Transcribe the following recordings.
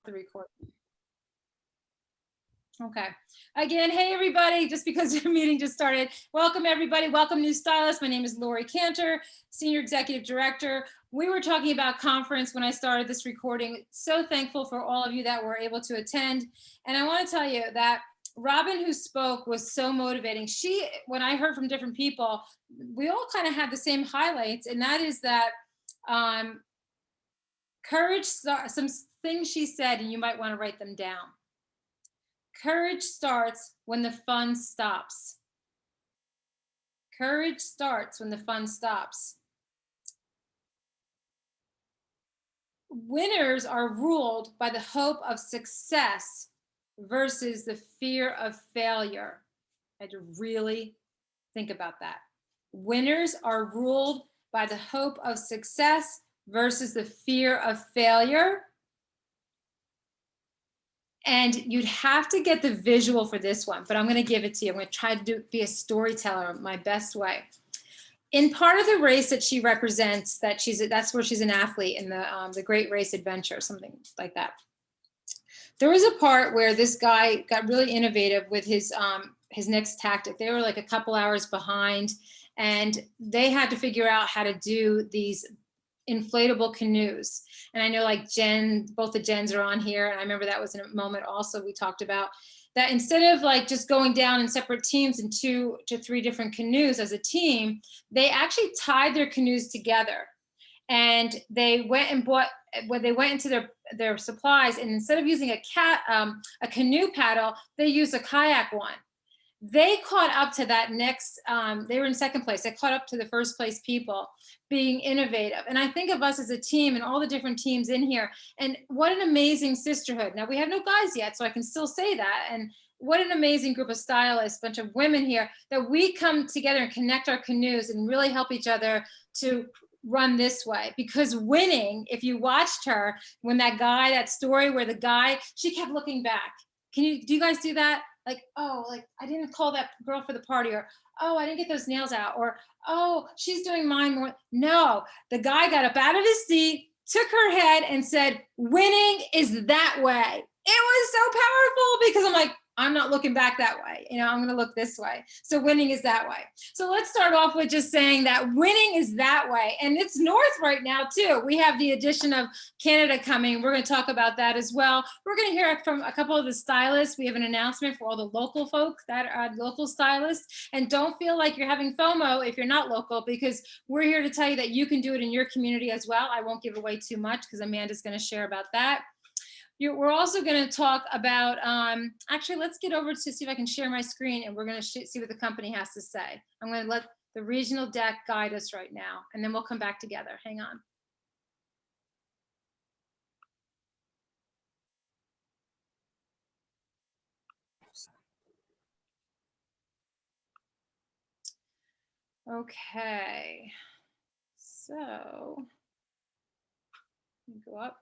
the recording. Okay. Again, hey everybody, just because the meeting just started, welcome everybody. Welcome new stylists. My name is Lori Cantor, Senior Executive Director. We were talking about conference when I started this recording. So thankful for all of you that were able to attend. And I want to tell you that Robin, who spoke, was so motivating. When I heard from different people, we all kind of had the same highlights, and that is that courage, some things she said, and you might want to write them down. Courage starts when the fun stops. Courage starts when the fun stops. Winners are ruled by the hope of success versus the fear of failure. I had to really think about that. Winners are ruled by the hope of success versus the fear of failure. And you'd have to get the visual for this one, but I'm going to give it to you. I'm going to try to be a storyteller my best way. In part of the race that she represents, that's where she's an athlete in the Great Race Adventure, something like that. There was a part where this guy got really innovative with his next tactic. They were like a couple hours behind, and they had to figure out how to do these inflatable canoes. And I know like Jen, both the Jens are on here. And I remember that was in a moment also we talked about that instead of like just going down in separate teams in 2 to 3 different canoes as a team, they actually tied their canoes together. And they went and bought, when they went into their supplies, and instead of using a canoe paddle, they used a kayak one. They caught up to that next, they were in second place. They caught up to the first place people being innovative. And I think of us as a team and all the different teams in here, and what an amazing sisterhood. Now we have no guys yet, so I can still say that. And what an amazing group of stylists, bunch of women here, that we come together and connect our canoes and really help each other to run this way. Because winning, if you watched her, when that story where the guy, she kept looking back. Do you guys do that? Like, oh, like I didn't call that girl for the party, or oh, I didn't get those nails out, or oh, she's doing mine more. No, the guy got up out of his seat, took her head and said, winning is that way. It was so powerful because I'm like, I'm not looking back that way. I'm going to look this way. So winning is that way. So let's start off with just saying that winning is that way. And it's north right now too. We have the addition of Canada coming. We're going to talk about that as well. We're going to hear from a couple of the stylists. We have an announcement for all the local folks that are local stylists. And don't feel like you're having FOMO if you're not local, because we're here to tell you that you can do it in your community as well. I won't give away too much because Amanda's going to share about that. We're also going to talk about, actually, let's get over to see if I can share my screen, and we're going to see what the company has to say. I'm going to let the regional deck guide us right now, and then we'll come back together. Hang on. Okay, so let me go up.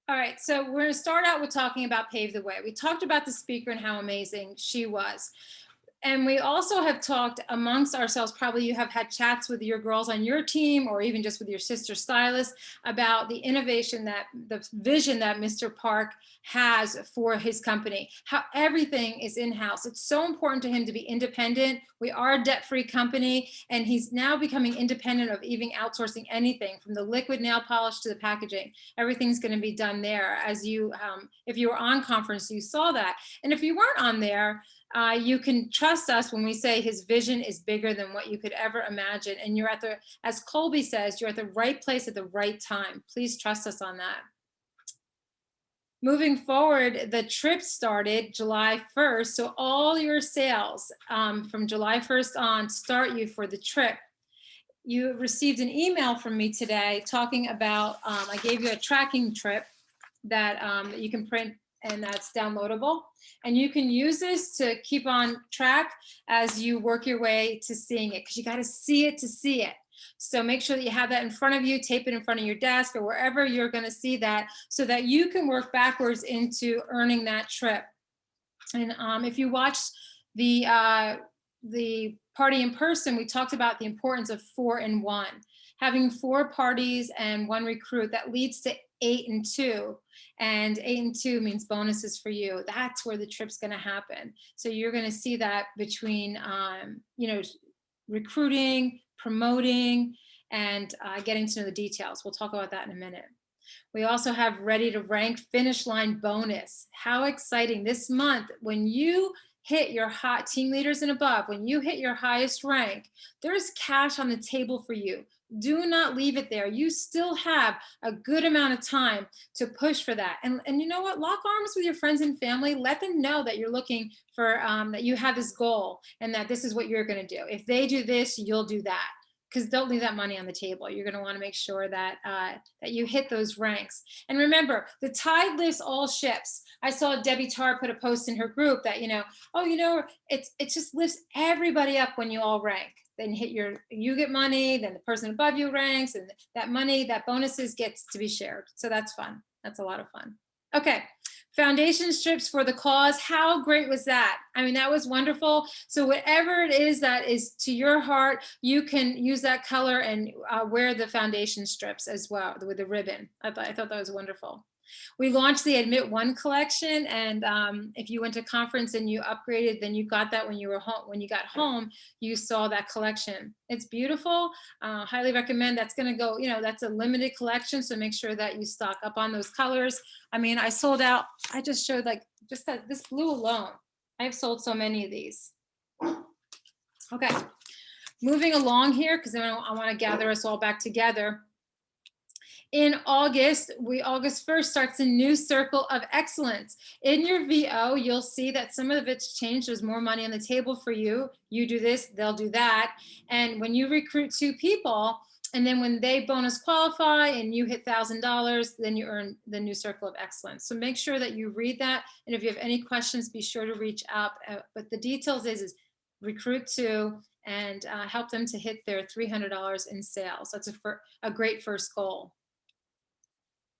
All right, so we're going to start out with talking about Pave the Way. We talked about the speaker and how amazing she was. And we also have talked amongst ourselves, probably you have had chats with your girls on your team, or even just with your sister stylist, about the innovation, the vision that Mr. Park has for his company, how everything is in-house. It's so important to him to be independent. We are a debt-free company, and he's now becoming independent of even outsourcing anything, from the liquid nail polish to the packaging. Everything's going to be done there. As you, if you were on conference, you saw that. And if you weren't on there, you can trust us when we say his vision is bigger than what you could ever imagine. And you're as Colby says, you're at the right place at the right time. Please trust us on that. Moving forward, the trip started July 1st. So all your sales from July 1st on start you for the trip. You received an email from me today talking about, I gave you a tracking trip that you can print, and that's downloadable. And you can use this to keep on track as you work your way to seeing it, because you got to see it to see it. So make sure that you have that in front of you, tape it in front of your desk or wherever you're going to see that, so that you can work backwards into earning that trip. And if you watched the the party in person, we talked about the importance of 4 and 1. Having 4 parties and 1 recruit, that leads to 8 and 2. And 8 and 2 means bonuses for you. That's where the trip's going to happen. So you're going to see that between, recruiting, promoting, and getting to know the details. We'll talk about that in a minute. We also have ready to rank finish line bonus. How exciting this month when you hit your hot team leaders and above, when you hit your highest rank, there's cash on the table for you. Do not leave it there. You still have a good amount of time to push for that. And you know what? Lock arms with your friends and family. Let them know that you're looking for, that you have this goal and that this is what you're going to do. If they do this, you'll do that. Because don't leave that money on the table. You're going to want to make sure that that you hit those ranks. And remember, the tide lifts all ships. I saw Debbie Tarr put a post in her group that, it just lifts everybody up when you all rank. Then you get money, then the person above you ranks, and that money, that bonuses gets to be shared. So that's fun. That's a lot of fun. Okay. Foundation strips for the cause. How great was that? I mean, that was wonderful. So whatever it is that is to your heart, you can use that color and wear the foundation strips as well with the ribbon. I thought that was wonderful. We launched the Admit One collection, and if you went to conference and you upgraded, then you got that when you were home. When you got home, you saw that collection. It's beautiful. Highly recommend. That's going to go. That's a limited collection, so make sure that you stock up on those colors. I mean, I sold out. I just showed this blue alone. I've sold so many of these. Okay, moving along here because I want to gather us all back together. In August 1st starts a new circle of excellence. In your VO, you'll see that some of it's changed. There's more money on the table for you. You do this, they'll do that. And when you recruit 2 people, and then when they bonus qualify and you hit $1,000, then you earn the new circle of excellence. So make sure that you read that. And if you have any questions, be sure to reach out. But the details is recruit 2 and help them to hit their $300 in sales. That's a great first goal.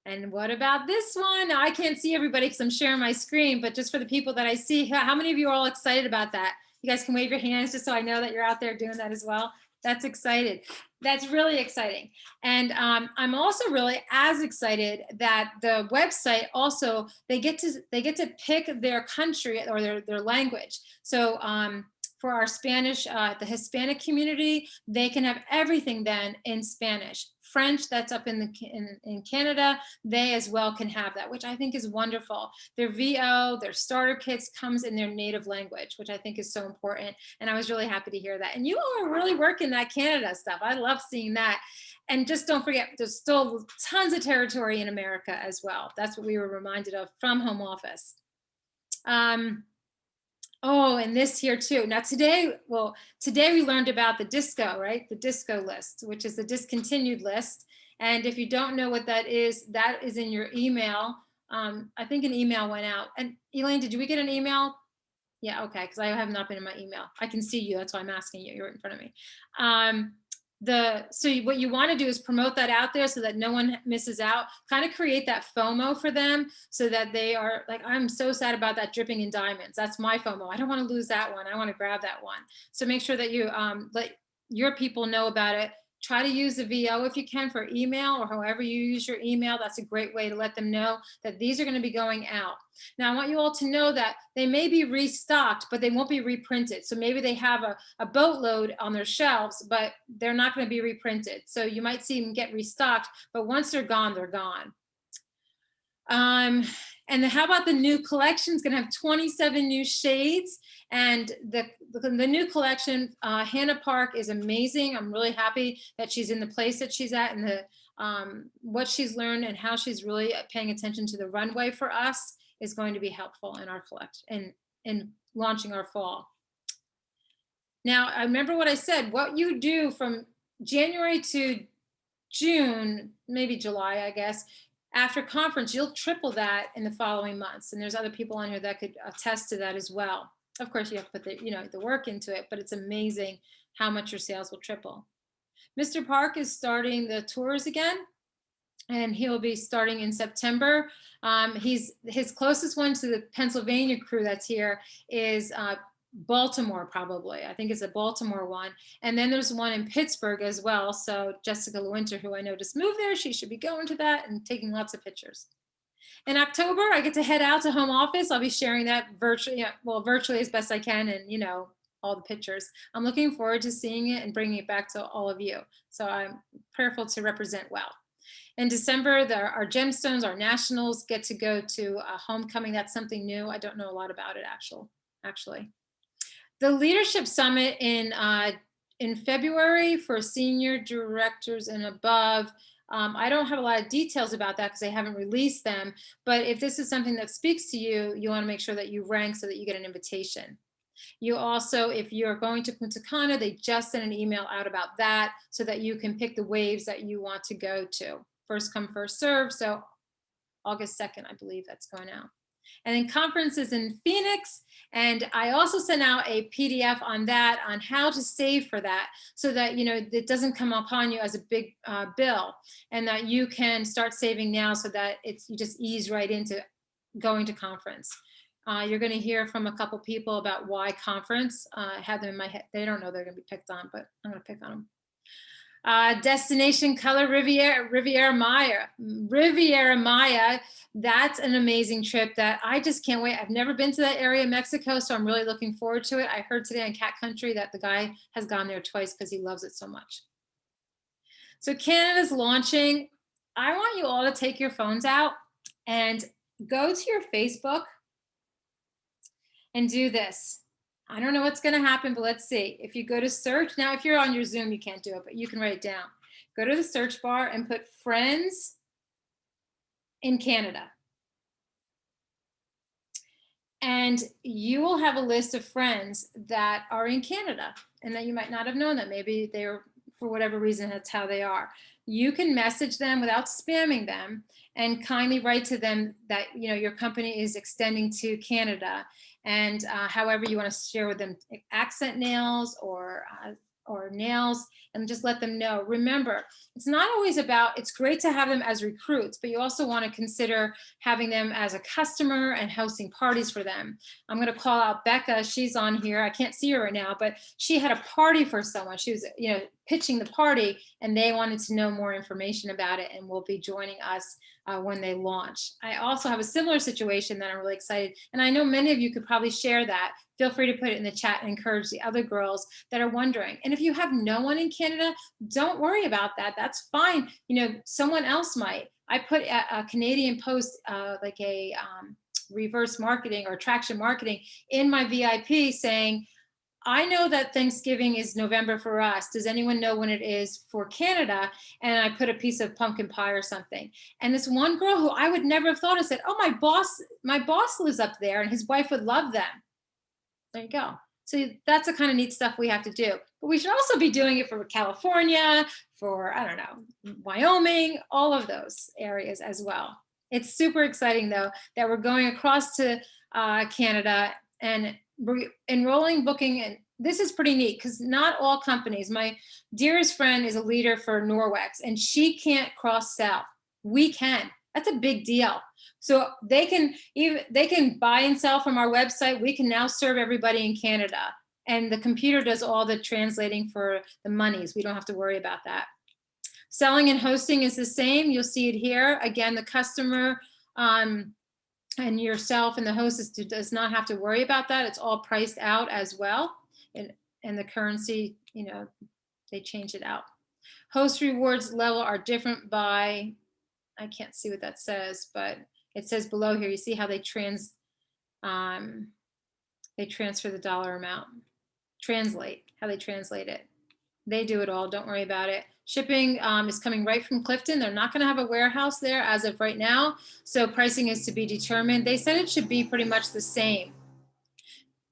And what about this one? Now, I can't see everybody because I'm sharing my screen, but just for the people that I see, how many of you are all excited about that? You guys can wave your hands just so I know that you're out there doing that as well. That's excited. That's really exciting. And I'm also really as excited that the website also, they get to pick their country or their language. So for our Spanish, the Hispanic community, they can have everything then in Spanish. French, that's up in Canada, they as well can have that, which I think is wonderful. Their VO, their starter kits comes in their native language, which I think is so important. And I was really happy to hear that. And you all are really working that Canada stuff. I love seeing that. And just don't forget, there's still tons of territory in America as well. That's what we were reminded of from home office. Oh, and this here too. Now today we learned about the DISCO, right? The DISCO list, which is the discontinued list. And if you don't know what that is in your email. I think an email went out. And Elaine, did we get an email? Yeah, okay, because I have not been in my email. I can see you, that's why I'm asking you. You're in front of me. So what you want to do is promote that out there so that no one misses out, kind of create that FOMO for them so that they are like, I'm so sad about that dripping in diamonds. That's my FOMO. I don't want to lose that one. I want to grab that one. So make sure that you let your people know about it. Try to use the VO if you can for email or however you use your email. That's a great way to let them know that these are going to be going out. Now, I want you all to know that they may be restocked, but they won't be reprinted. So maybe they have a boatload on their shelves, but they're not going to be reprinted. So you might see them get restocked, but once they're gone, they're gone. And how about the new collection? It's going to have 27 new shades. And the new collection, Hannah Park is amazing. I'm really happy that she's in the place that she's at and what she's learned and how she's really paying attention to the runway for us is going to be helpful in our collection in launching our fall. Now, I remember what I said, what you do from January to June, maybe July, I guess, after conference, you'll triple that in the following months. And there's other people on here that could attest to that as well. Of course, you have to put the work into it, but it's amazing how much your sales will triple. Mr. Park is starting the tours again, and he'll be starting in September. His closest one to the Pennsylvania crew that's here is Baltimore, probably. I think it's a Baltimore one. And then there's one in Pittsburgh as well. So Jessica Lewinter, who I know just moved there, she should be going to that and taking lots of pictures. In October, I get to head out to home office. I'll be sharing that virtually, yeah, well, virtually as best I can, and all the pictures. I'm looking forward to seeing it and bringing it back to all of you. So I'm prayerful to represent well. In December, our gemstones, our nationals get to go to a homecoming. That's something new. I don't know a lot about it actually. The leadership summit in February for senior directors and above. I don't have a lot of details about that because they haven't released them. But if this is something that speaks to you, you want to make sure that you rank so that you get an invitation. You also, if you're going to Punta Cana, they just sent an email out about that so that you can pick the waves that you want to go to. First come, first serve. So August 2nd, I believe that's going out. And then conferences in Phoenix. And I also sent out a PDF on that, on how to save for that so that, it doesn't come upon you as a big bill, and that you can start saving now so that you just ease right into going to conference. You're going to hear from a couple people about why conference. I have them in my head. They don't know they're going to be picked on, but I'm going to pick on them. Destination Color Riviera Maya. That's an amazing trip that I just can't wait. I've never been to that area of Mexico, so I'm really looking forward to it. I heard today on Cat Country that the guy has gone there twice because he loves it so much. So Canada's launching. I want you all to take your phones out and go to your Facebook and do this. I don't know what's going to happen, but let's see. If you go to search, now if you're on your Zoom, you can't do it, but you can write it down. Go to the search bar and put friends in Canada. And you will have a list of friends that are in Canada and that you might not have known that. Maybe they were, for whatever reason, that's how they are. You can message them without spamming them and kindly write to them that your company is extending to Canada, and however you want to share with them accent nails or nails, and just let them know. Remember, it's not always about, it's great to have them as recruits, but you also want to consider having them as a customer and hosting parties for them. I'm going to call out Becca. She's on here. I can't see her right now, but she had a party for someone. She was, pitching the party, and they wanted to know more information about it, and will be joining us when they launch. I also have a similar situation that I'm really excited, and I know many of you could probably share that. Feel free to put it in the chat and encourage the other girls that are wondering. And if you have no one in Canada, don't worry about that. That's fine. Someone else might. I put a Canadian post, like a reverse marketing or attraction marketing, in my VIP saying, I know that Thanksgiving is November for us. Does anyone know when it is for Canada? And I put a piece of pumpkin pie or something. And this one girl who I would never have thought of said, oh, my boss lives up there and his wife would love them. There you go. So that's the kind of neat stuff we have to do. But we should also be doing it for California, for, I don't know, Wyoming, all of those areas as well. It's super exciting, though, that we're going across to Canada and we're enrolling, booking, and this is pretty neat because not all companies. My dearest friend is a leader for Norwex, and she can't cross-sell. We can. That's a big deal. So they can buy and sell from our website. We can now serve everybody in Canada, and the computer does all the translating for the monies. We don't have to worry about that. Selling and hosting is the same. You'll see it here. Again, the customer and yourself and the hostess does not have to worry about that. It's all priced out as well. And the currency, they change it out. Host rewards level are different by, I can't see what that says, but it says below here. You see how they transfer the dollar amount, how they translate it. They do it all. Don't worry about it. Shipping is coming right from Clifton. They're not going to have a warehouse there as of right now. So pricing is to be determined. They said it should be pretty much the same.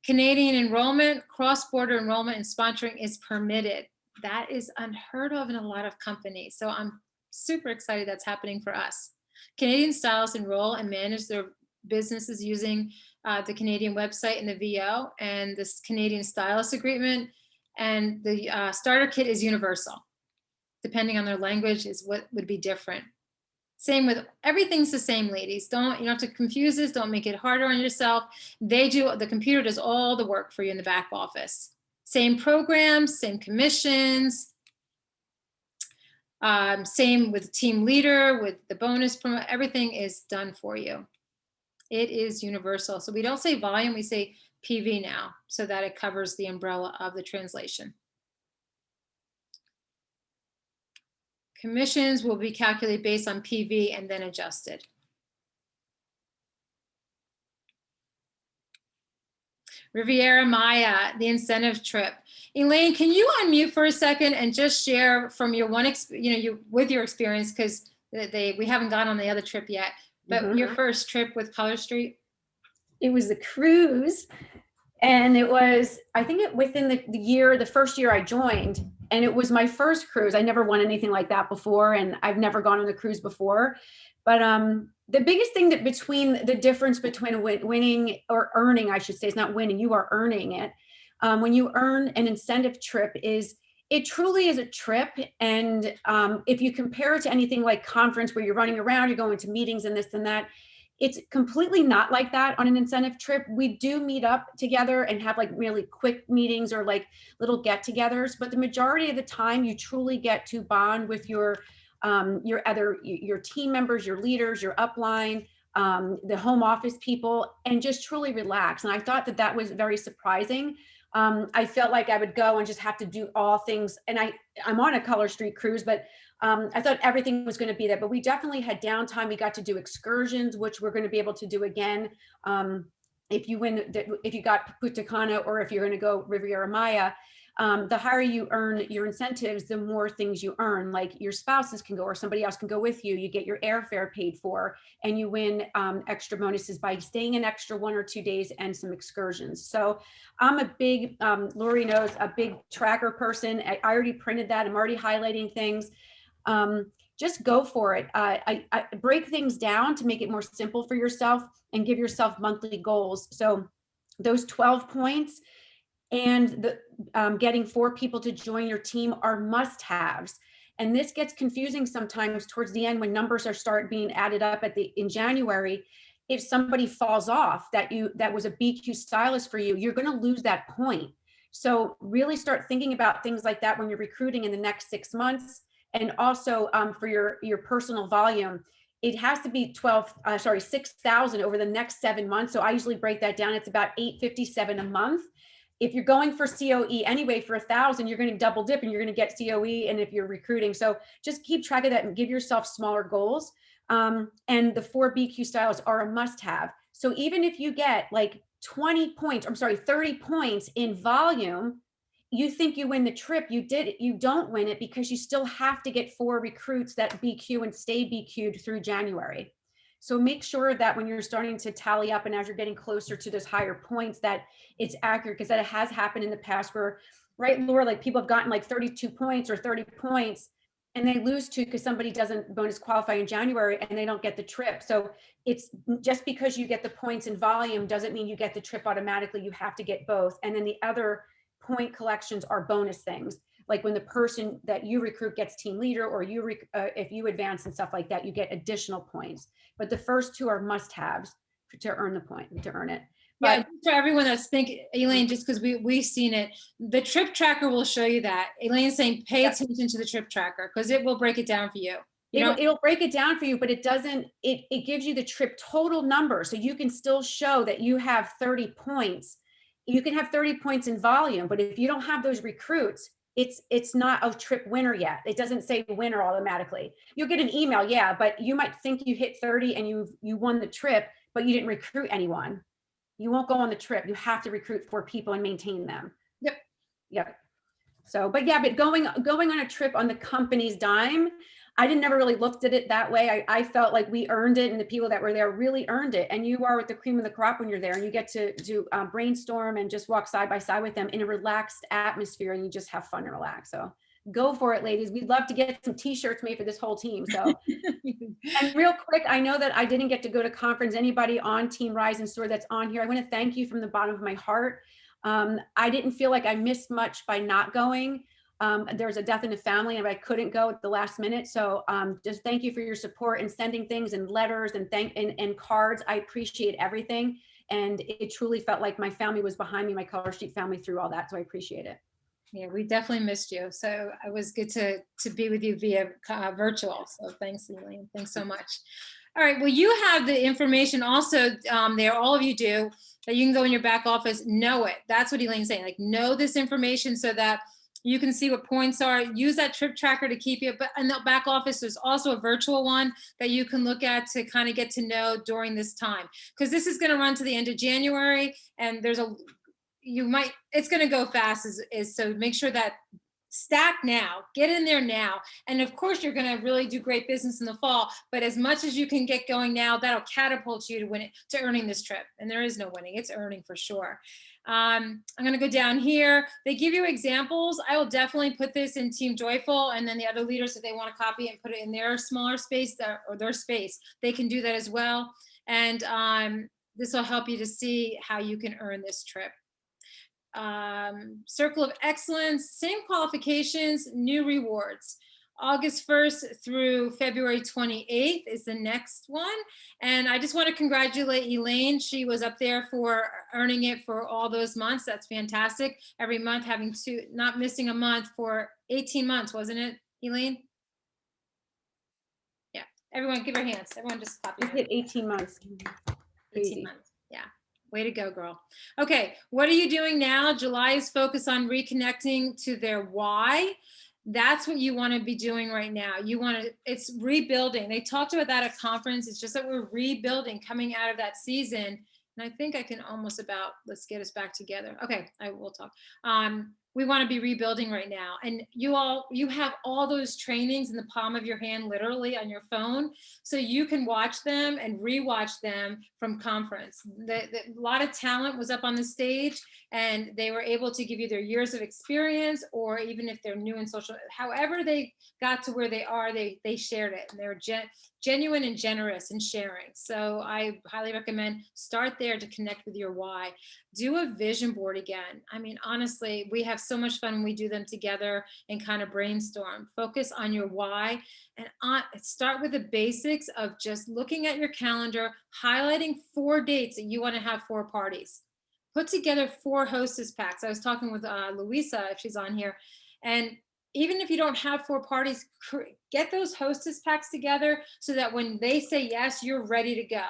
Canadian enrollment, cross-border enrollment and sponsoring is permitted. That is unheard of in a lot of companies. So I'm super excited that's happening for us. Canadian stylists enroll and manage their businesses using the Canadian website and the VO and this Canadian stylist agreement. And the starter kit is universal. Depending on their language is what would be different. Same with everything's the same, ladies. You don't have to confuse this. Don't make it harder on yourself. The computer does all the work for you in the back office. Same programs, same commissions, same with team leader, with the bonus promo, everything is done for you. It is universal. So we don't say volume, we say PV now, so that it covers the umbrella of the translation. Commissions will be calculated based on PV and then adjusted. Riviera Maya, the incentive trip. Elaine, can you unmute for a second and just share from your with your experience, because we haven't gone on the other trip yet, but your first trip with Color Street? It was the cruise, and it was, I think within the first year I joined, and it was my first cruise. I never won anything like that before, and I've never gone on a cruise before. But the biggest thing the difference between winning or earning, I should say, it's not winning, you are earning it. When you earn an incentive trip, it truly is a trip. And if you compare it to anything like conference where you're running around, you're going to meetings and this and that, it's completely not like that on an incentive trip. We do meet up together and have like really quick meetings or like little get-togethers, but the majority of the time you truly get to bond with your team members, your leaders, your upline, the home office people, and just truly relax. And I thought that was very surprising. I felt like I would go and just have to do all things. And I'm on a Color Street cruise, but I thought everything was going to be there. But we definitely had downtime. We got to do excursions, which we're going to be able to do again. If you got Punta Cana, or if you're going to go Riviera Maya, the higher you earn your incentives, the more things you earn. Like your spouses can go, or somebody else can go with you. You get your airfare paid for, and you win extra bonuses by staying an extra 1 or 2 days and some excursions. So I'm a big, Lori knows, a big tracker person. I already printed that. I'm already highlighting things. Just go for it. I break things down to make it more simple for yourself and give yourself monthly goals. So those 12 points and getting 4 people to join your team are must-haves. And this gets confusing sometimes towards the end when numbers start being added up in January. If somebody falls off that was a BQ stylist for you, you're going to lose that point. So really start thinking about things like that when you're recruiting in the next 6 months. And also for your personal volume, it has to be 6,000 over the next 7 months. So I usually break that down. It's about $857 a month. If you're going for COE anyway for 1,000, you're going to double dip and you're going to get COE. And if you're recruiting, so just keep track of that and give yourself smaller goals. And the 4 BQ styles are a must-have. So even if you get like 30 points in volume, you think you win the trip, you don't win it, because you still have to get 4 recruits that BQ and stay BQ'd through January. So make sure that when you're starting to tally up and as you're getting closer to those higher points, that it's accurate, because that has happened in the past where, right, Laura, like people have gotten like 32 points or 30 points and they lose 2 because somebody doesn't bonus qualify in January and they don't get the trip. So it's just because you get the points in volume doesn't mean you get the trip automatically. You have to get both. And then the other point collections are bonus things. Like when the person that you recruit gets team leader, or if you advance and stuff like that, you get additional points. But the first 2 are must-haves to earn it. But yeah, for everyone that's thinking, Elaine, just because we've seen it, the trip tracker will show you that. Elaine's saying pay attention to the trip tracker because it will break it down for you. It'll break it down for you, but it doesn't, it gives you the trip total number. So you can still show that you have 30 points. You can have 30 points in volume, but if you don't have those recruits, it's not a trip winner yet. It doesn't say winner automatically. You'll get an email, yeah, but you might think you hit 30 and you won the trip, but you didn't recruit anyone. You won't go on the trip. You have to recruit 4 people and maintain them. Yep. So, but going on a trip on the company's dime, I never really looked at it that way. I felt like we earned it, and the people that were there really earned it. And you are with the cream of the crop when you're there, and you get to do brainstorm and just walk side by side with them in a relaxed atmosphere, and you just have fun and relax. So go for it, ladies. We'd love to get some t-shirts made for this whole team. So, and real quick, I know that I didn't get to go to conference. Anybody on Team Rise and Soar that's on here, I want to thank you from the bottom of my heart. I didn't feel like I missed much by not going. There was a death in the family and I couldn't go at the last minute. So just thank you for your support and sending things and letters and cards. I appreciate everything. And it truly felt like my family was behind me, my Color Street family, through all that. So I appreciate it. Yeah, we definitely missed you. So it was good to be with you via virtual. So thanks, Elaine. Thanks so much. All right. Well, you have the information also there. All of you do, that you can go in your back office, know it. That's what Elaine's saying. Like, know this information so that you can see what points are. Use that trip tracker to keep you. But in the back office, there's also a virtual one that you can look at to kind of get to know during this time, because this is going to run to the end of January, and there's it's going to go fast. So make sure that stack now, get in there now. And of course, you're going to really do great business in the fall, but as much as you can get going now, that'll catapult you to win it, to earning this trip. And there is no winning, it's earning for sure. I'm going to go down here. They give you examples. I will definitely put this in Team Joyful, and then the other leaders, if they want to copy it and put it in their smaller space or their space, they can do that as well. And this will help you to see how you can earn this trip. Circle of Excellence, same qualifications, new rewards. August 1st through February 28th is the next one. And I just want to congratulate Elaine. She was up there for earning it for all those months. That's fantastic. Every month not missing a month for 18 months, wasn't it, Elaine? Yeah, everyone give her hands. Everyone just clap. You hit 18 months. 18 months, yeah. Way to go, girl. Okay, what are you doing now? July is focused on reconnecting to their why. That's what you want to be doing right now. It's rebuilding. They talked about that at conference. It's just that we're rebuilding, coming out of that season. And I think I can almost let's get us back together. Okay, I will talk. We want to be rebuilding right now. And you have all those trainings in the palm of your hand, literally on your phone. So you can watch them and rewatch them from conference. A lot of talent was up on the stage, and they were able to give you their years of experience, or even if they're new in social, however they got to where they are, they shared it, and they were genuine and generous in sharing. So I highly recommend start there to connect with your why. Do a vision board again. I mean, honestly, we have so much fun when we do them together and kind of brainstorm. Focus on your why, and start with the basics of just looking at your calendar, highlighting 4 dates that you want to have 4 parties. Put together 4 hostess packs. I was talking with Louisa, if she's on here, and even if you don't have 4 parties, get those hostess packs together so that when they say yes, you're ready to go.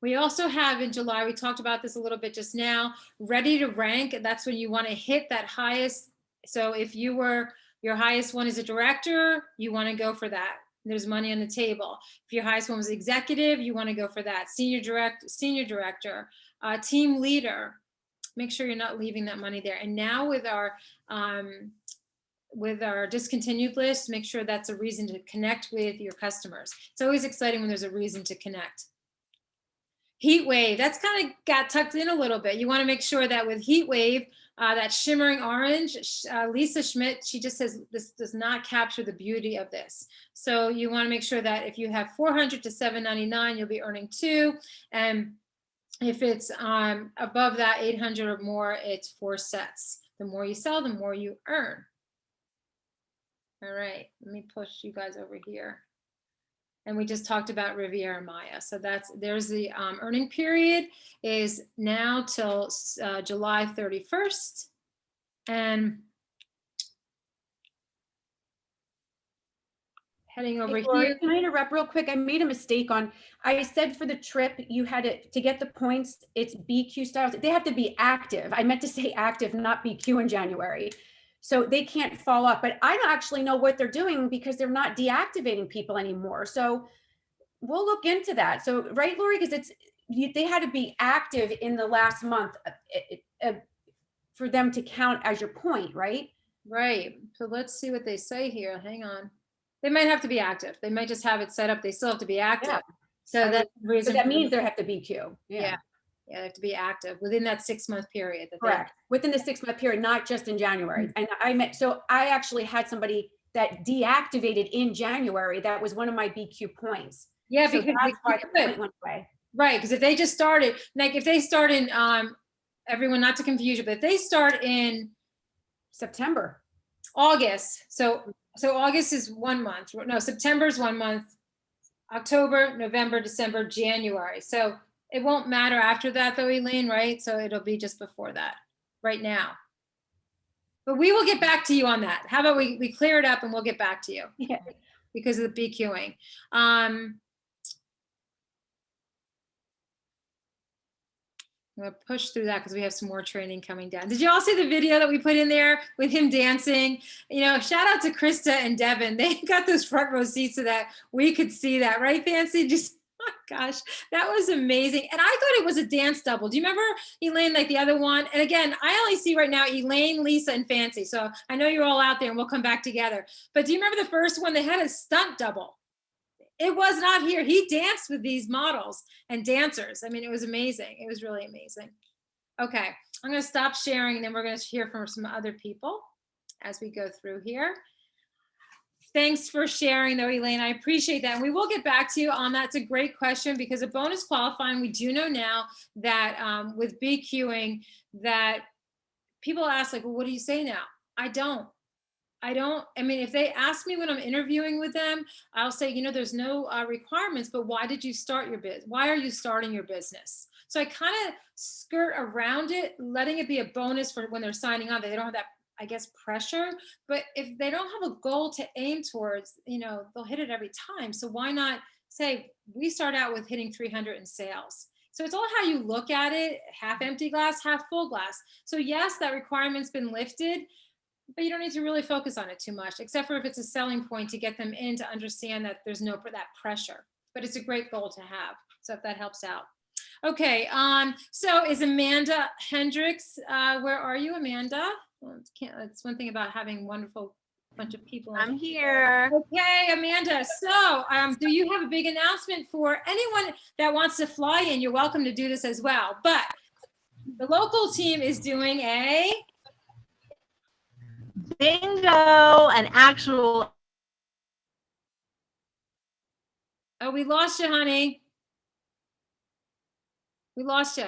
We also have in July, we talked about this a little bit just now, ready to rank. That's when you want to hit that highest. So if your highest one is a director, you want to go for that. There's money on the table. If your highest one was executive, you want to go for that. Senior director, team leader. Make sure you're not leaving that money there. And now with our discontinued list, make sure that's a reason to connect with your customers. It's always exciting when there's a reason to connect. Heat wave, that's kind of got tucked in a little bit. You want to make sure that with heat wave, that shimmering orange, Lisa Schmidt, she just says this does not capture the beauty of this. So you want to make sure that if you have 400 to 799, you'll be earning 2. And if it's above that 800 or more, it's 4 sets. The more you sell, the more you earn. All right, let me push you guys over here. And we just talked about Riviera Maya. So there's the earning period is now till July 31st. And heading over here. Can I interrupt real quick? I made a mistake I said for the trip, you had to get the points, it's BQ styles. They have to be active. I meant to say active, not BQ in January. So they can't fall off, but I don't actually know what they're doing because they're not deactivating people anymore. So we'll look into that. So, right, Lori, because they had to be active in the last month for them to count as your point, right? Right. So let's see what they say here. Hang on. They might have to be active. They might just have it set up. They still have to be active. Yeah. So that's the reason. But that means they have to BQ. Yeah. Yeah, they have to be active within that 6-month period. Correct. Within the 6-month period, not just in January. And I actually had somebody that deactivated in January. That was one of my BQ points. Yeah, because that's why the point went away. Right, because if they just started, like if they start in, everyone, not to confuse you, but if they start in September. August. So August is 1 month. No, September is 1 month. October, November, December, January. So it won't matter after that though, Elaine, right? So it'll be just before that right now. But we will get back to you on that. How about we clear it up and we'll get back to you. Yeah. Because of the BQing. I'm gonna push through that because we have some more training coming down. Did you all see the video that we put in there with him dancing? You know, shout out to Krista and Devin. They got those front row seats so that we could see that, right, Fancy? Just, oh gosh, that was amazing. And I thought it was a dance double. Do you remember, Elaine, like the other one? And again, I only see right now Elaine, Lisa, and Fancy. So I know you're all out there and we'll come back together. But do you remember the first one? They had a stunt double. It was not here. He danced with these models and dancers. I mean, it was amazing. It was really amazing. Okay, I'm going to stop sharing and then we're going to hear from some other people as we go through here. Thanks for sharing though, Elaine. I appreciate that. And we will get back to you on that. It's a great question because of bonus qualifying, we do know now that with BQing that people ask like, well, what do you say now? I mean, if they ask me when I'm interviewing with them, I'll say, you know, there's no requirements, but why did you start your business? Why are you starting your business? So I kind of skirt around it, letting it be a bonus for when they're signing on. They don't have that, I guess, pressure. But if they don't have a goal to aim towards, you know, they'll hit it every time. So why not say, we start out with hitting 300 in sales. So it's all how you look at it, half empty glass, half full glass. So yes, that requirement's been lifted, but you don't need to really focus on it too much, except for if it's a selling point to get them in to understand that there's no that pressure. But it's a great goal to have. So if that helps out. Okay, so is Amanda Hendricks, where are you, Amanda? Well, it's one thing about having a wonderful bunch of people. I'm here. Okay, Amanda. So do you have a big announcement for anyone that wants to fly in? You're welcome to do this as well. But the local team is doing a bingo, an actual. Oh, we lost you, honey. We lost you.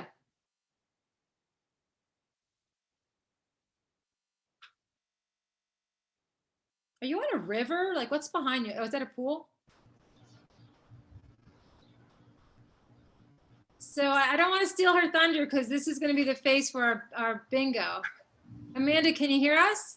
Are you on a river? Like, what's behind you? Oh, is that a pool? So I don't want to steal her thunder because this is going to be the face for our bingo. Amanda, can you hear us?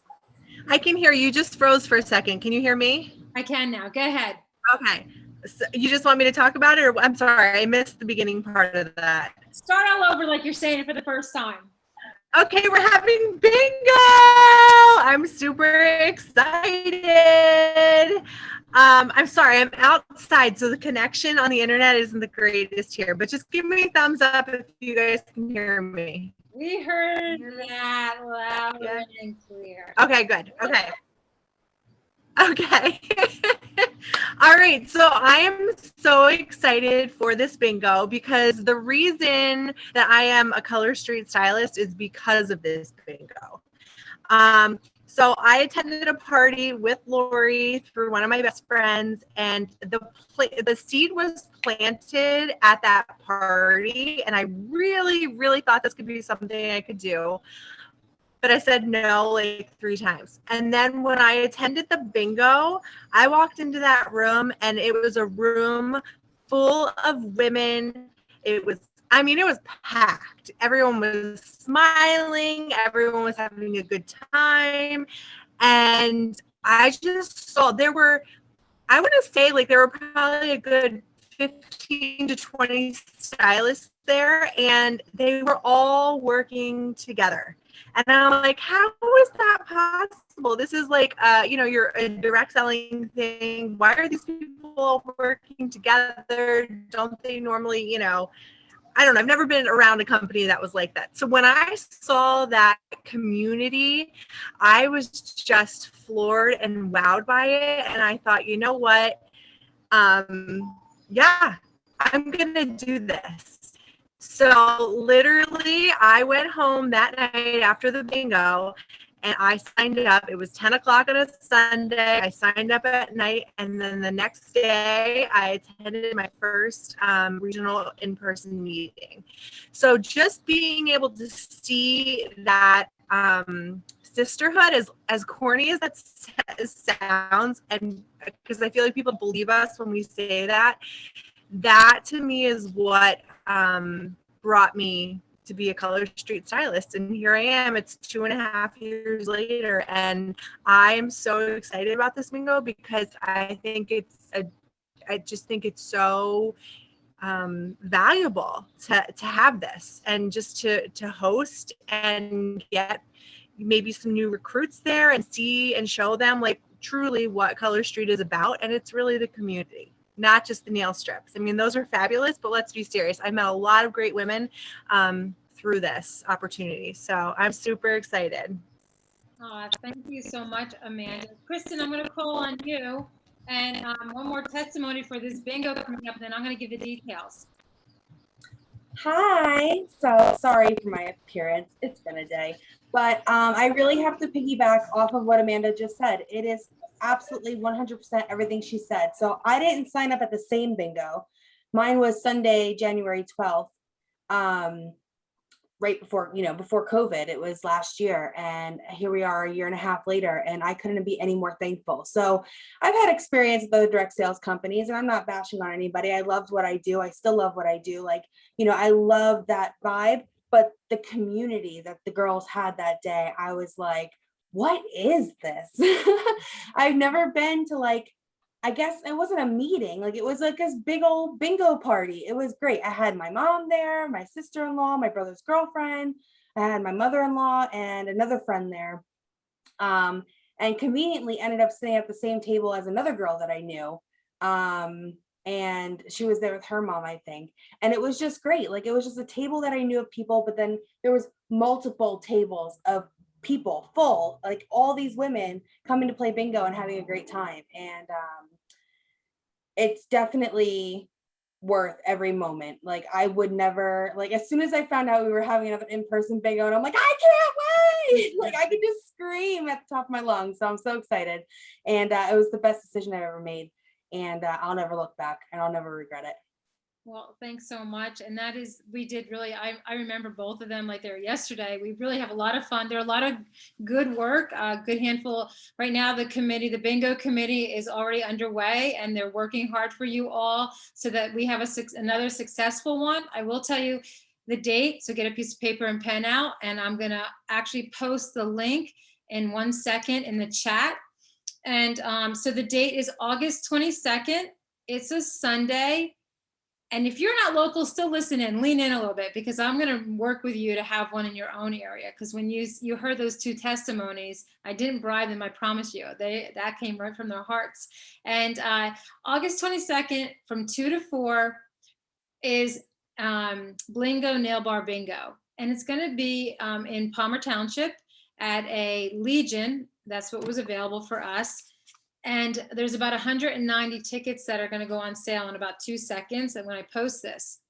I can hear you. Just froze for a second. Can you hear me? I can now. Go ahead. Okay. So you just want me to talk about it? Or I'm sorry, I missed the beginning part of that. Start all over like you're saying it for the first time. Okay, we're having bingo. I'm super excited. I'm sorry, I'm outside, so the connection on the internet isn't the greatest here, but just give me a thumbs up if you guys can hear me. We heard that loud and clear. Okay, good. Okay. Okay. All right. So I am so excited for this bingo because the reason that I am a color street stylist is because of this bingo. So I attended a party with Lori through one of my best friends, and the seed was planted at that party, and I really, really thought this could be something I could do. But I said no like 3 times. And then when I attended the bingo, I walked into that room and it was a room full of women. It was packed. Everyone was smiling. Everyone was having a good time. And I just saw there were probably a good 15 to 20 stylists there, and they were all working together. And I'm like, how is that possible? This is like, you're a direct selling thing. Why are these people all working together? Don't they normally, I don't know. I've never been around a company that was like that. So when I saw that community, I was just floored and wowed by it. And I thought, you know what? Yeah, I'm going to do this. So literally, I went home that night after the bingo and I signed up. It was 10 o'clock on a Sunday. I signed up at night. And then the next day, I attended my first regional in-person meeting. So just being able to see that sisterhood, as corny as that sounds, and because I feel like people believe us when we say that, that to me is what brought me to be a color street stylist. And here I am, it's 2.5 years later, and I am so excited about this bingo because I just think it's so valuable to have this, and just to host and get maybe some new recruits there and see and show them like truly what Color Street is about. And it's really the community, not just the nail strips. I mean, those are fabulous, but let's be serious. I met a lot of great women through this opportunity. So I'm super excited. Thank you so much, Amanda. Kristen, I'm going to call on you. And one more testimony for this bingo coming up, and then I'm going to give the details. Hi. So sorry for my appearance. It's been a day. But I really have to piggyback off of what Amanda just said. It is absolutely 100% everything she said. So I didn't sign up at the same bingo. Mine was Sunday, January 12th. Right before, before COVID. It was last year, and here we are a year and a half later, and I couldn't be any more thankful. So I've had experience with other direct sales companies, and I'm not bashing on anybody. I loved what I do. I still love what I do. Like, I love that vibe, but the community that the girls had that day, I was like, what is this? I've never been to, like, I guess it wasn't a meeting. Like, it was like this big old bingo party. It was great. I had my mom there, my sister-in-law, my brother's girlfriend. I had my mother-in-law and another friend there. And conveniently ended up sitting at the same table as another girl that I knew. And she was there with her mom, I think. And it was just great. Like, it was just a table that I knew of people, but then there was multiple tables of people full, like all these women coming to play bingo and having a great time. And it's definitely worth every moment. Like, I would never, like, as soon as I found out we were having an in-person bingo, and I'm like, I can't wait. Like, I could just scream at the top of my lungs. So I'm so excited. And it was the best decision I've ever made. And I'll never look back, and I'll never regret it. Well, thanks so much. And that is, we did really, I remember both of them like they were yesterday. We really have a lot of fun. There are a lot of good work, good handful. Right now, the bingo committee is already underway, and they're working hard for you all so that we have another successful one. I will tell you the date, so get a piece of paper and pen out, and I'm going to actually post the link in 1 second in the chat. And so the date is August 22nd. It's a Sunday. And if you're not local, still listen in, lean in a little bit, because I'm going to work with you to have one in your own area. Because when you heard those two testimonies, I didn't bribe them, I promise you. That came right from their hearts. And August 22nd from 2 to 4 is Blingo Nail Bar Bingo. And it's going to be in Palmer Township at a Legion. That's what was available for us. And there's about 190 tickets that are going to go on sale in about 2 seconds. And when I post this,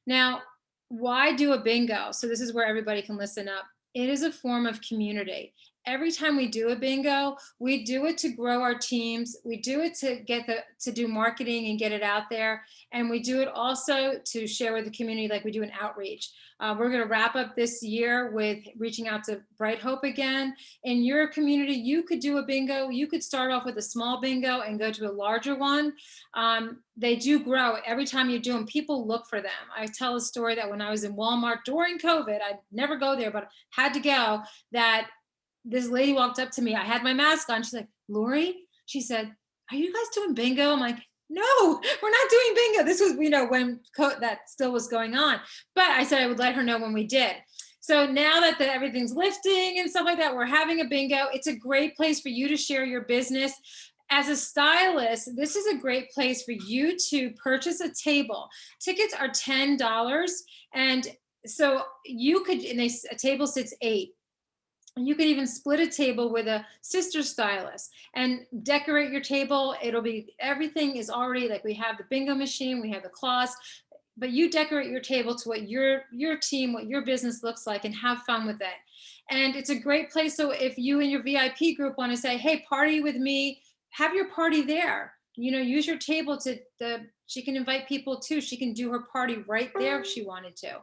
now, why do a bingo? So this is where everybody can listen up. It is a form of community. Every time we do a bingo, we do it to grow our teams. We do it to do marketing and get it out there. And we do it also to share with the community, like we do an outreach. We're going to wrap up this year with reaching out to Bright Hope again. In your community, you could do a bingo. You could start off with a small bingo and go to a larger one. They do grow every time you do them. People look for them. I tell a story that when I was in Walmart during COVID, I'd never go there, but had to go, that this lady walked up to me. I had my mask on. She's like, Lori, she said, are you guys doing bingo? I'm like, no, we're not doing bingo. This was, when that still was going on. But I said I would let her know when we did. So now that everything's lifting and stuff like that, we're having a bingo. It's a great place for you to share your business. As a stylist, this is a great place for you to purchase a table. Tickets are $10. And so a table sits 8. You can even split a table with a sister stylist and decorate your table. Everything is already, like, we have the bingo machine, we have the cloths, but you decorate your table to what your team, what your business looks like, and have fun with it. And it's a great place. So if you and your VIP group want to say, hey, party with me, have your party there. Use your table she can invite people too. She can do her party right there if she wanted to.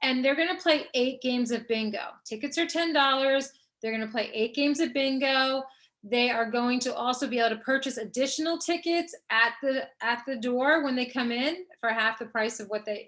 And they're going to play 8 games of bingo. Tickets are $10. They're going to play 8 games of bingo. They are going to also be able to purchase additional tickets at the door when they come in for half the price of what they,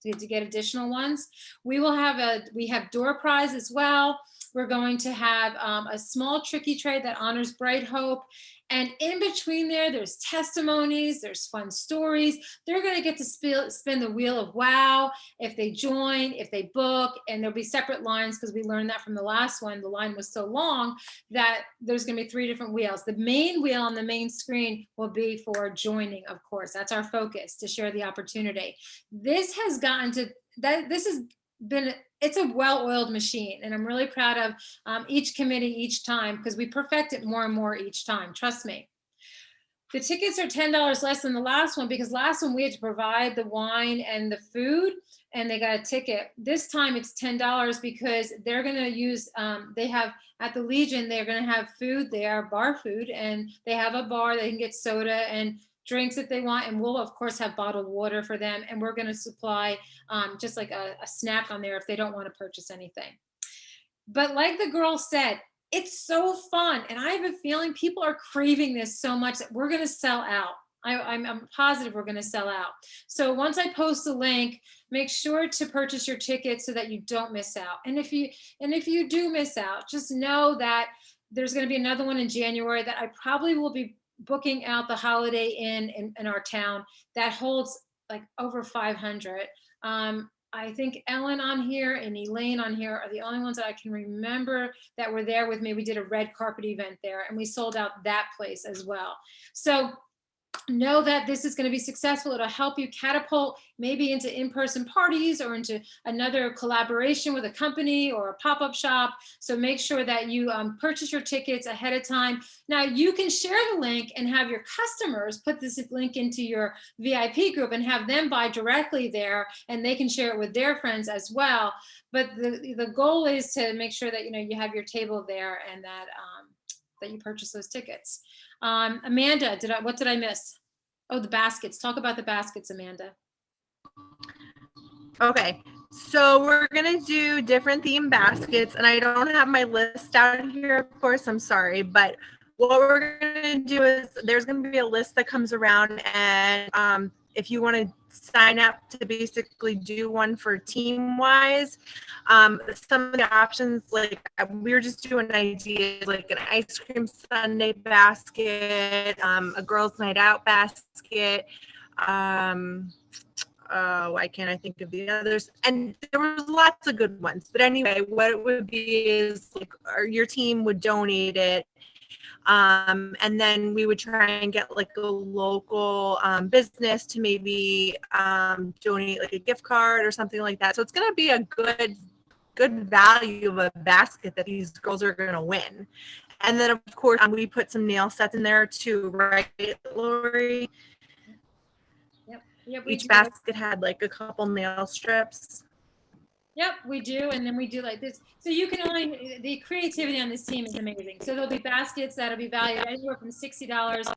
to get additional ones. We have door prize as well. We're going to have a small tricky trade that honors Bright Hope. And in between there's testimonies, there's fun stories. They're going to get to spin the wheel of wow if they join, if they book, and there'll be separate lines because we learned that from the last one. The line was so long that there's going to be 3 different wheels. The main wheel on the main screen will be for joining, of course. That's our focus, to share the opportunity. This has gotten to that. This has been, it's a well-oiled machine, and I'm really proud of each committee each time, because we perfect it more and more each time. Trust me. The tickets are $10 less than the last one, because last one we had to provide the wine and the food, and they got a ticket. This time it's $10 because they're going to use, they have at the Legion, they're going to have food there, bar food, and they have a bar. They can get soda and drinks if they want, and we'll of course have bottled water for them, and we're going to supply just like a snack on there if they don't want to purchase anything. But like the girl said, it's so fun, and I have a feeling people are craving this so much that we're going to sell out. I'm positive we're going to sell out. So once I post the link, make sure to purchase your tickets so that you don't miss out. And if you do miss out, just know that there's going to be another one in January that I probably will be booking out the Holiday Inn in our town that holds like over 500. I think Ellen on here and Elaine on here are the only ones that I can remember that were there with me. We did a red carpet event there, and we sold out that place as well. So know that this is going to be successful. It'll help you catapult maybe into in-person parties or into another collaboration with a company or a pop-up shop. So make sure that you purchase your tickets ahead of time. Now you can share the link and have your customers put this link into your VIP group and have them buy directly there, and they can share it with their friends as well. But the goal is to make sure that you have your table there, and that that you purchase those tickets. Amanda, what did I miss? Oh, the baskets. Talk about the baskets, Amanda. Okay, so we're gonna do different theme baskets, and I don't have my list out here, of course, I'm sorry, but what we're gonna do is there's gonna be a list that comes around, and if you want to sign up to basically do one for team wise, some of the options, like we were just doing ideas like an ice cream sundae basket, a girls night out basket, why can't I think of the others? And there was lots of good ones, but anyway, what it would be is like your team would donate it. And then we would try and get like a local business to maybe donate like a gift card or something like that. So it's going to be a good value of a basket that these girls are going to win. And then of course we put some nail sets in there too, right, Lori? Yep. Each basket had like a couple nail strips. Yep, we do. And then we do like this. So you can only, the creativity on this team is amazing. So there'll be baskets that'll be valued anywhere from $60,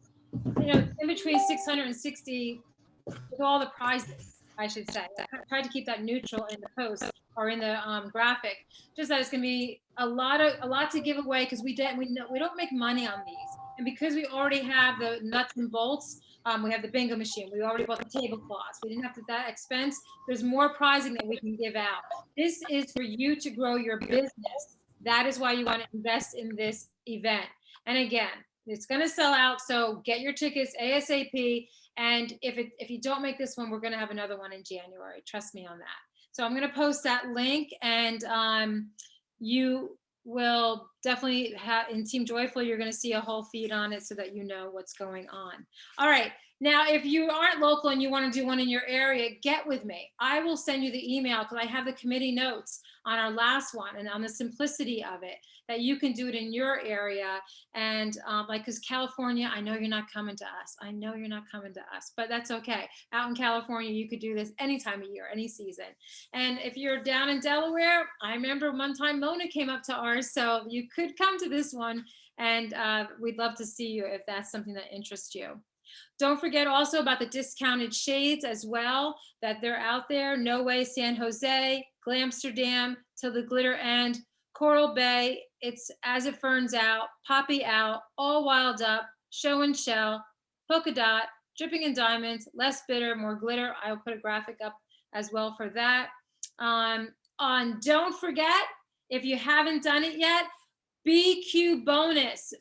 in between $660 with all the prizes, I should say. I tried to keep that neutral in the post or in the graphic, just that it's going to be a lot to give away, because we don't make money on these. And because we already have the nuts and bolts, we have the bingo machine. We already bought the tablecloths. We didn't have that expense. There's more prizing that we can give out. This is for you to grow your business. That is why you want to invest in this event. And again, it's going to sell out. So get your tickets ASAP. And if you don't make this one, we're going to have another one in January. Trust me on that. So I'm going to post that link, and you will definitely have in Team Joyful, you're going to see a whole feed on it so that you know what's going on. All right. Now, if you aren't local and you want to do one in your area, get with me. I will send you the email, because I have the committee notes on our last one and on the simplicity of it, that you can do it in your area. And because California, I know you're not coming to us. I know you're not coming to us, but that's okay. Out in California, you could do this any time of year, any season. And if you're down in Delaware, I remember one time Mona came up to ours, so you could come to this one, and we'd love to see you if that's something that interests you. Don't forget also about the discounted shades as well, that they're out there. No Way San Jose, Glamsterdam, Till the Glitter End, Coral Bay, it's As It Ferns Out, Poppy Out, All Wild Up, Show and Shell, Polka Dot, Dripping in Diamonds, Less Bitter, More Glitter. I'll put a graphic up as well for that. Don't forget, if you haven't done it yet, BQ bonus.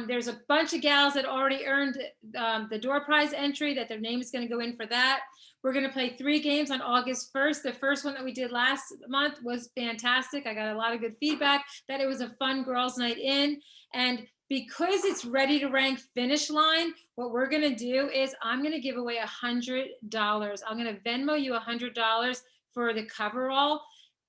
There's a bunch of gals that already earned the door prize entry that their name is going to go in for that. We're going to play 3 games on August 1st. The first one that we did last month was fantastic. I got a lot of good feedback that it was a fun girls' night in. And because it's ready to rank finish line, what we're going to do is I'm going to give away $100. I'm going to Venmo you $100 for the coverall.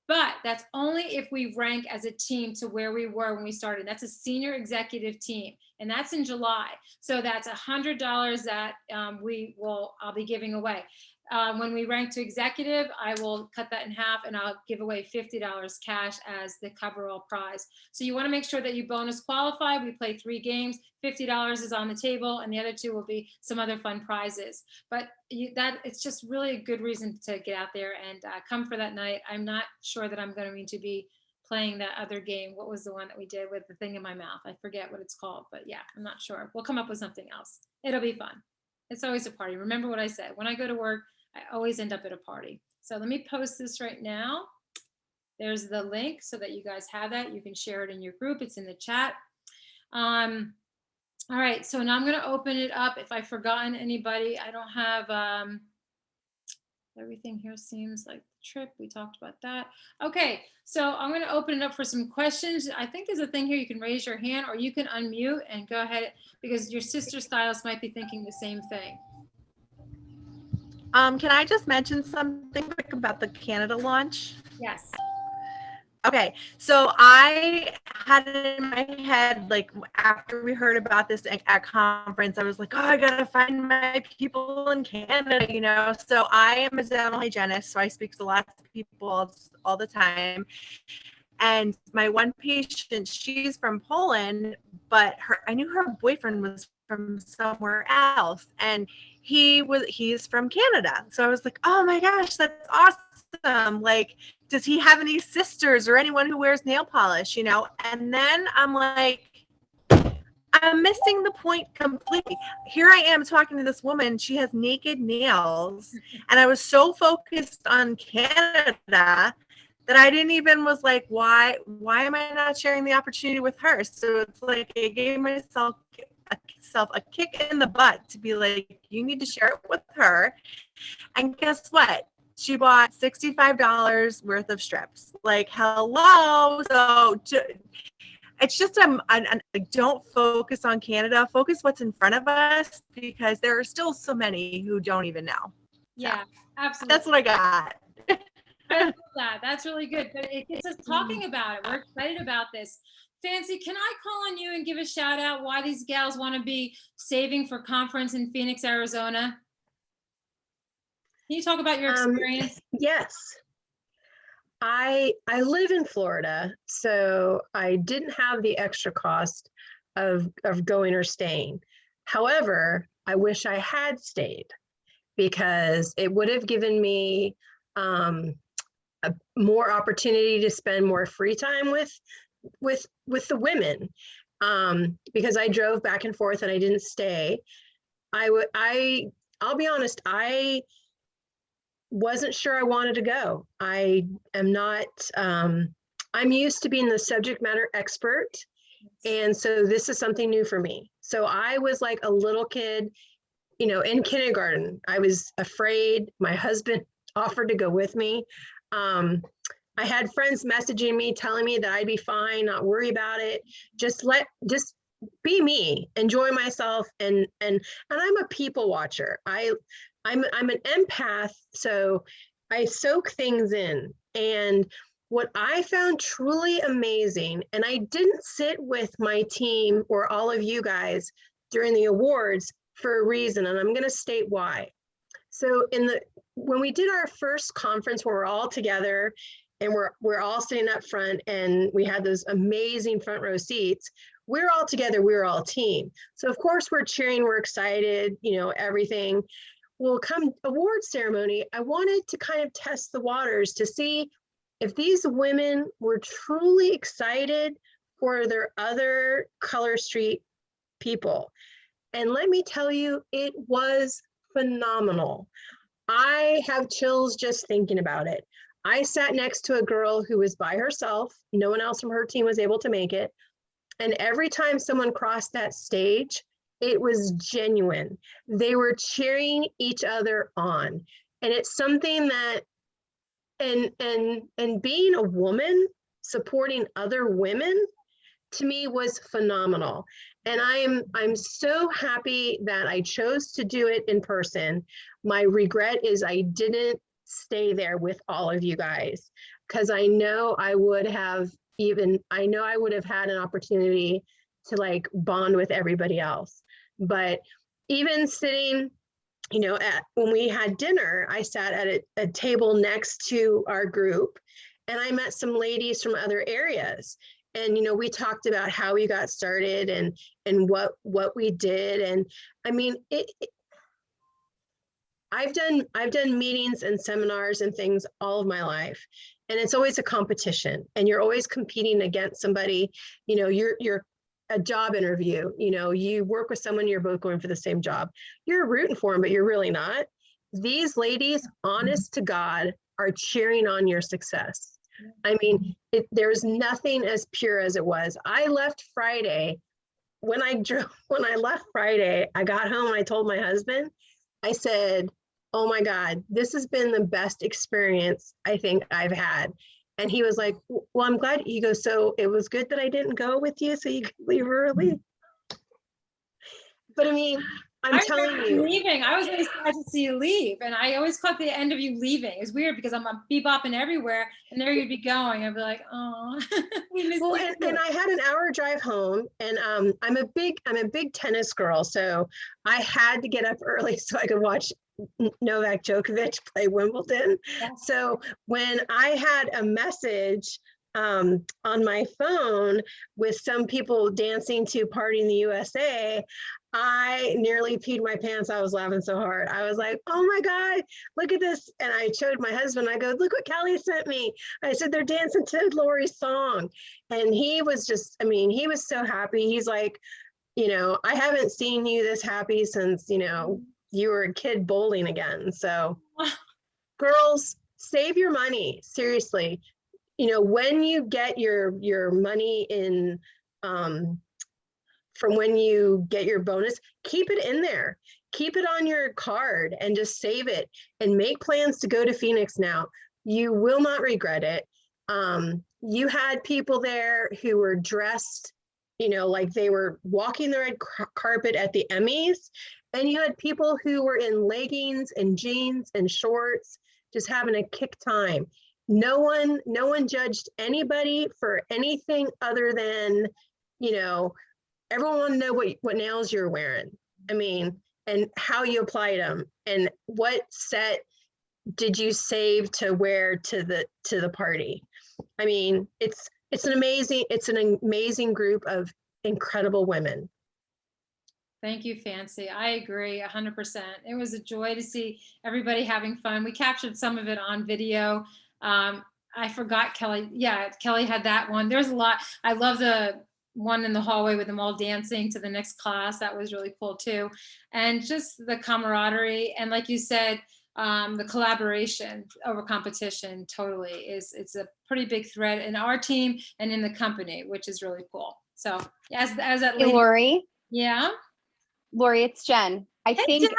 But that's only if we rank as a team to where we were when we started. That's a senior executive team, and that's in July. So that's $100 that I'll be giving away. When we rank to executive, I will cut that in half and I'll give away $50 cash as the coverall prize. So you want to make sure that you bonus qualify. We play 3 games, $50 is on the table, and the other 2 will be some other fun prizes. But it's just really a good reason to get out there and come for that night. I'm not sure that I'm going to be playing that other game. What was the one that we did with the thing in my mouth? I forget what it's called, but yeah, I'm not sure. We'll come up with something else. It'll be fun. It's always a party. Remember what I said. When I go to work, I always end up at a party. So let me post this right now. There's the link so that you guys have that. You can share it in your group. It's in the chat. All right, so now I'm going to open it up. If I've forgotten anybody, I don't have everything here seems like the trip. We talked about that. Okay, so I'm going to open it up for some questions. I think there's a thing here. You can raise your hand or you can unmute and go ahead because your sister stylist might be thinking the same thing. Can I just mention something quick about the Canada launch? Yes. Okay, so I had it in my head, like after we heard about this at conference, I was like, oh, I gotta find my people in Canada, you know? So I am a dental hygienist, so I speak to lots of people all the time. And my one patient, she's from Poland, but I knew her boyfriend was from somewhere else, and he's from Canada. So I was like, oh my gosh, that's awesome. Like, does he have any sisters or anyone who wears nail polish, you know? And then I'm like, I'm missing the point completely. Here I am talking to this woman. She has naked nails. And I was so focused on Canada that I didn't even was like, why am I not sharing the opportunity with her? So it's like I gave myself a kick in the butt to be like, you need to share it with her. And guess what? She bought $65 worth of strips. Like, hello. So it's just don't focus on Canada. Focus what's in front of us because there are still so many who don't even know. Yeah, so, absolutely. That's what I got. I love that. That's really good. But it gets us talking about it. We're excited about this. Fancy, can I call on you and give a shout out why these gals want to be saving for conference in Phoenix, Arizona? Can you talk about your experience? Yes. I live in Florida, so I didn't have the extra cost of going or staying. However, I wish I had stayed because it would have given me more opportunity to spend more free time with the women, because I drove back and forth and I didn't stay. I'll be honest, I wasn't sure I wanted to go. I am not, I'm used to being the subject matter expert. And so this is something new for me. So I was like a little kid, you know, in kindergarten. I was afraid. My husband offered to go with me. I had friends messaging me, telling me that I'd be fine, not worry about it. Just be me, enjoy myself. And I'm a people watcher. I'm an empath, so I soak things in. And what I found truly amazing, and I didn't sit with my team or all of you guys during the awards for a reason, and I'm going to state why. So when we did our first conference where we're all together and we're all sitting up front and we had those amazing front row seats, we're all together, we're all a team. So of course we're cheering, we're excited, you know, everything. Well, come award ceremony, I wanted to kind of test the waters to see if these women were truly excited for their other Color Street people. And let me tell you, it was phenomenal. I have chills just thinking about it. I sat next to a girl who was by herself. No one else from her team was able to make it. And every time someone crossed that stage, it was genuine. They were cheering each other on. And it's something that, and being a woman supporting other women, to me was phenomenal. And I'm so happy that I chose to do it in person. My regret is I didn't stay there with all of you guys, because I know I would have had an opportunity to like bond with everybody else. But even sitting, when we had dinner, I sat at a table next to our group, and I met some ladies from other areas. And, we talked about how we got started and what we did. And I mean, I've done meetings and seminars and things all of my life, and it's always a competition, and you're always competing against somebody. You're a job interview, you work with someone, you're both going for the same job. You're rooting for them, but you're really not. These ladies, honest to God, are cheering on your success. I mean, there's nothing as pure as it was. I left Friday. When I left Friday, I got home and I told my husband, I said, oh my God, this has been the best experience I think I've had. And he was like, well, I'm glad. He goes, so it was good that I didn't go with you so you could leave early. But I mean, I'm telling you, leaving. I was really sad to see you leave, and I always caught the end of you leaving. It's weird because I'm bebopping everywhere, and there you'd be going. I'd be like, oh, we missed well, you. and I had an hour drive home, and I'm a big tennis girl, so I had to get up early so I could watch Novak Djokovic play Wimbledon. Yes. So when I had a message on my phone with some people dancing to Party in the USA, I nearly peed my pants. I was laughing so hard. I was like, oh my God, look at this. And I showed my husband, I go, look what Kelly sent me. I said, they're dancing to Lori's song. And he was just, he was so happy. He's like, I haven't seen you this happy since, you were a kid bowling again. So girls, save your money. Seriously. When you get your money in, from when you get your bonus, keep it in there, keep it on your card and just save it and make plans to go to Phoenix now. You will not regret it. You had people there who were dressed, like they were walking the red carpet at the Emmys. And you had people who were in leggings and jeans and shorts, just having a kick time. No one judged anybody for anything other than, everyone wanted to know what nails you're wearing. And how you applied them and what set did you save to wear to the party. It's an amazing group of incredible women. Thank you, Fancy. I agree 100%. It was a joy to see everybody having fun. We captured some of it on video. I forgot Kelly. Yeah, Kelly had that one. There's a lot. I love the one in the hallway with them all dancing to the next class. That was really cool too. And just the camaraderie. And like you said, the collaboration over competition totally it's a pretty big thread in our team and in the company, which is really cool. So as that lady, hey, Lori. Yeah. Lori, it's Jen. I think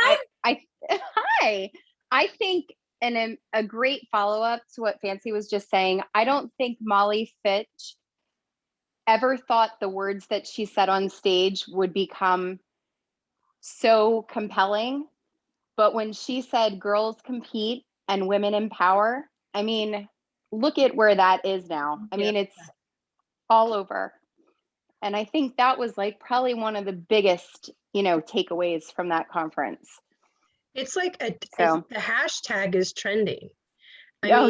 hi. I think and a great follow-up to what Fancy was just saying. I don't think Molly Fitch ever thought the words that she said on stage would become so compelling. But when she said girls compete and women empower, look at where that is now. It's all over. And I think that was like probably one of the biggest, takeaways from that conference. It's like the hashtag is trending. Yeah.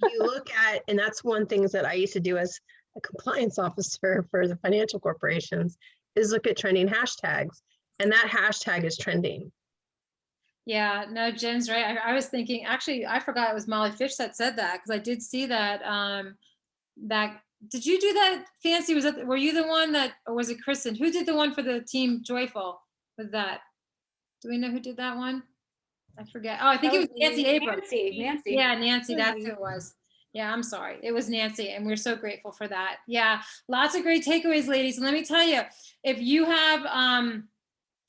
You look at, and that's one thing that I used to do as a compliance officer for the financial corporations, is look at trending hashtags, and that hashtag is trending. Yeah, no, Jen's right. I was thinking, actually, I forgot it was Molly Fish that said that, because I did see that. That did you do that, Fancy? Were you the one that, or was it Kristen? Who did the one for the Team Joyful with that? Do we know who did that one? I forget. Oh, I think it was Nancy Abrams. Nancy. Yeah, Nancy, that's who it was. Yeah, I'm sorry. It was Nancy, and we're so grateful for that. Yeah, lots of great takeaways, ladies. And let me tell you, if you have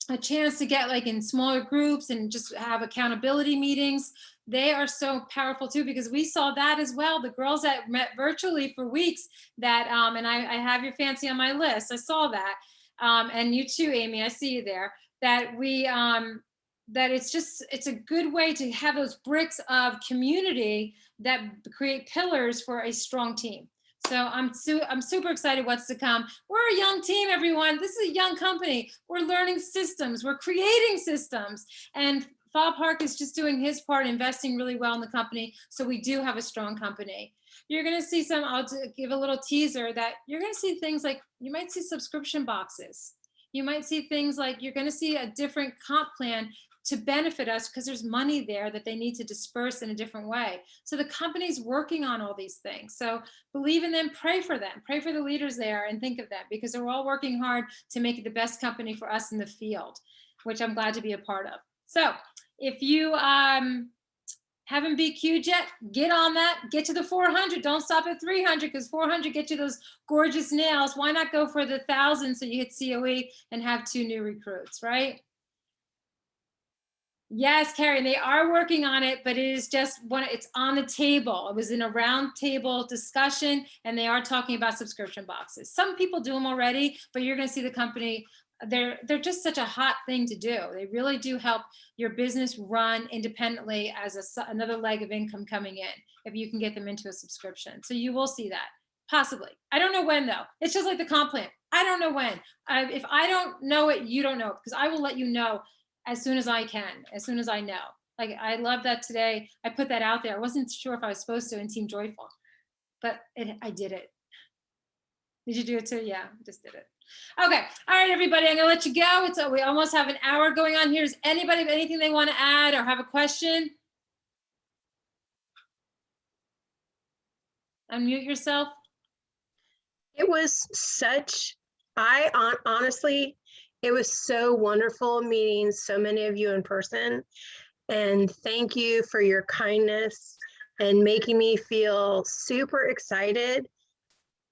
a chance to get like in smaller groups and just have accountability meetings, they are so powerful too, because we saw that as well. The girls that met virtually for weeks that, and I have your Fancy on my list. I saw that. And you too, Amy, I see you there, that we, that it's a good way to have those bricks of community that create pillars for a strong team. So I'm super excited what's to come. We're a young team, everyone. This is a young company. We're learning systems. We're creating systems. And Fall Park is just doing his part, investing really well in the company. So we do have a strong company. You're going to see I'll give a little teaser that you're going to see things like, you might see subscription boxes. You might see things like, you're going to see a different comp plan to benefit us, because there's money there that they need to disperse in a different way. So the company's working on all these things. So believe in them, pray for them, pray for the leaders there, and think of them, because they're all working hard to make it the best company for us in the field, which I'm glad to be a part of. So if you haven't BQ'd yet, get on that, get to the 400. Don't stop at 300, because 400 get you those gorgeous nails. Why not go for the 1,000 so you hit COE and have 2 new recruits, right? Yes, Carrie, they are working on it, but it is just it's on the table. It was in a round table discussion, and they are talking about subscription boxes. Some people do them already, but you're going to see the company, they're just such a hot thing to do. They really do help your business run independently as another leg of income coming in, if you can get them into a subscription. So you will see that, possibly. I don't know when, though. It's just like the comp plan. I don't know when. If I don't know it, you don't know it, because I will let you know as soon as I can, as soon as I know. Like, I love that today. I put that out there. I wasn't sure if I was supposed to in Team Joyful, but I did it. Did you do it too? Yeah, I just did it. Okay. All right, everybody, I'm gonna let you go. We almost have an hour going on here. Does anybody have anything they want to add or have a question? Unmute yourself. It was honestly, it was so wonderful meeting so many of you in person. And thank you for your kindness and making me feel super excited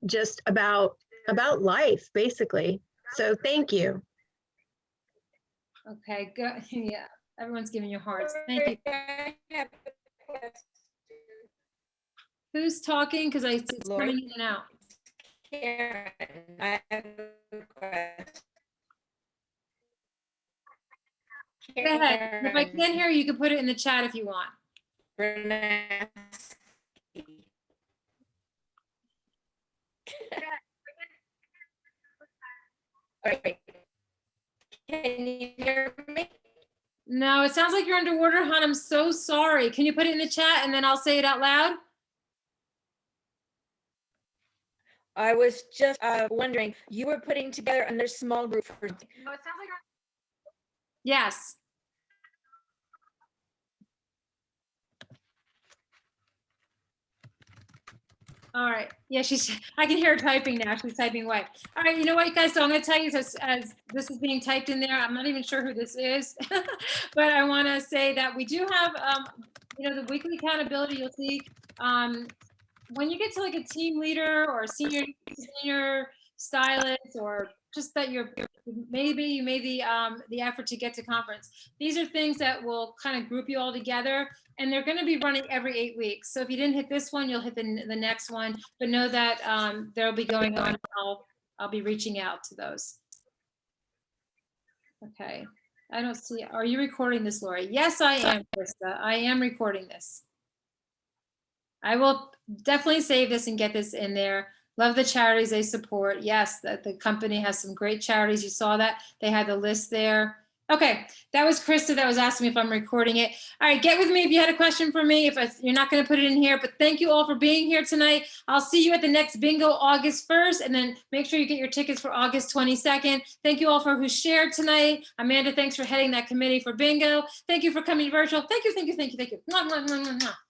just about life, basically. So thank you. Okay, good. Yeah, everyone's giving you hearts. Thank you. Who's talking? Because it's coming in and out. Karen, I have a request. Go ahead. If I can't hear you, you can put it in the chat if you want. Okay. Can you hear me? No, it sounds like you're underwater, hon. I'm so sorry. Can you put it in the chat and then I'll say it out loud? I was just wondering, you were putting together another small group for. No, it sounds like. Yes. All right. Yeah, I can hear her typing now. She's typing away. All right. You know what, guys? So I'm going to tell you, as this is being typed in there, I'm not even sure who this is, but I want to say that we do have, the weekly accountability. You'll see when you get to like a team leader or a senior stylist, or just that you made the effort to get to conference. These are things that will kind of group you all together, and they're going to be running every 8 weeks. So if you didn't hit this one, you'll hit the next one, but know that they'll be going on. I'll be reaching out to those. Okay. I don't see, are you recording this, Lori? Yes, I am, Krista. I am recording this. I will definitely save this and get this in there. Love the charities they support. Yes, the company has some great charities. You saw that. They had the list there. Okay, that was Krista that was asking me if I'm recording it. All right, get with me if you had a question for me. You're not going to put it in here, but thank you all for being here tonight. I'll see you at the next bingo August 1st, and then make sure you get your tickets for August 22nd. Thank you all for who shared tonight. Amanda, thanks for heading that committee for bingo. Thank you for coming virtual. Thank you, thank you, thank you, thank you. Mwah, mwah, mwah, mwah, mwah.